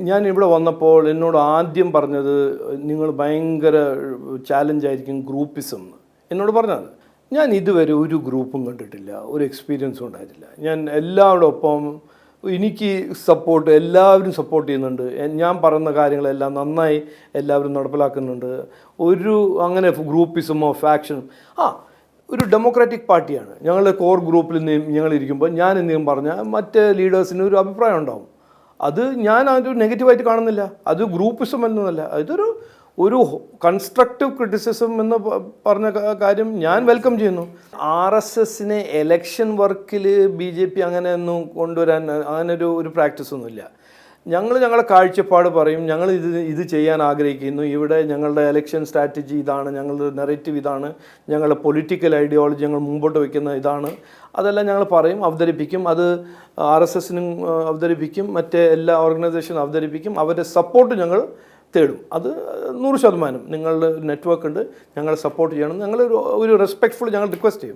ഞാൻ ഇവിടെ വന്നപ്പോൾ എന്നോട് ആദ്യം പറഞ്ഞത് നിങ്ങൾ ഭയങ്കര ചാലഞ്ചായിരിക്കും ഗ്രൂപ്പിസം എന്ന് എന്നോട് പറഞ്ഞത്. ഞാൻ ഇതുവരെ ഒരു ഗ്രൂപ്പും കണ്ടിട്ടില്ല, ഒരു എക്സ്പീരിയൻസും ഉണ്ടായിട്ടില്ല. ഞാൻ എല്ലാവരുടെ ഒപ്പം എനിക്ക് സപ്പോർട്ട്, എല്ലാവരും സപ്പോർട്ട് ചെയ്യുന്നുണ്ട്. ഞാൻ പറയുന്ന കാര്യങ്ങളെല്ലാം നന്നായി എല്ലാവരും നടപ്പിലാക്കുന്നുണ്ട്. ഒരു അങ്ങനെ ഗ്രൂപ്പിസമോ ഫാക്ഷനും ഒരു ഡെമോക്രാറ്റിക് പാർട്ടിയാണ്. ഞങ്ങളുടെ കോർ ഗ്രൂപ്പിൽ ഞങ്ങളിരിക്കുമ്പോൾ ഞാൻ എന്തെങ്കിലും പറഞ്ഞാൽ മറ്റ് ലീഡേഴ്സിന് ഒരു അഭിപ്രായം ഉണ്ടാവും. അത് ഞാൻ അതൊരു നെഗറ്റീവായിട്ട് കാണുന്നില്ല. അത് ഗ്രൂപ്പിസം എന്നല്ല, ഒരു കൺസ്ട്രക്റ്റീവ് ക്രിറ്റിസിസം എന്ന് പറഞ്ഞ കാര്യം ഞാൻ വെൽക്കം ചെയ്യുന്നു. RSSനെ എലക്ഷൻ വർക്കിൽ BJP അങ്ങനെയൊന്നും കൊണ്ടുവരാൻ അങ്ങനെ ഒരു പ്രാക്ടീസൊന്നുമില്ല. ഞങ്ങളുടെ കാഴ്ചപ്പാട് പറയും, ഞങ്ങൾ ഇത് ചെയ്യാൻ ആഗ്രഹിക്കുന്നു, ഇവിടെ ഞങ്ങളുടെ എലക്ഷൻ സ്ട്രാറ്റജി ഇതാണ്, ഞങ്ങളുടെ നെറേറ്റീവ് ഇതാണ്, ഞങ്ങളുടെ പൊളിറ്റിക്കൽ ഐഡിയോളജി ഞങ്ങൾ മുമ്പോട്ട് വയ്ക്കുന്ന ഇതാണ്, അതെല്ലാം ഞങ്ങൾ പറയും, അവതരിപ്പിക്കും. അത് RSSനും അവതരിപ്പിക്കും, മറ്റേ എല്ലാ ഓർഗനൈസേഷനും അവതരിപ്പിക്കും. അവരുടെ സപ്പോർട്ട് ഞങ്ങൾ തേടും. അത് 100% നിങ്ങളുടെ നെറ്റ്വർക്ക് ഉണ്ട്, ഞങ്ങളെ സപ്പോർട്ട് ചെയ്യണം, ഞങ്ങൾ ഒരു റെസ്പെക്റ്റ്ഫുൾ ഞങ്ങൾ റിക്വസ്റ്റ് ചെയ്യും.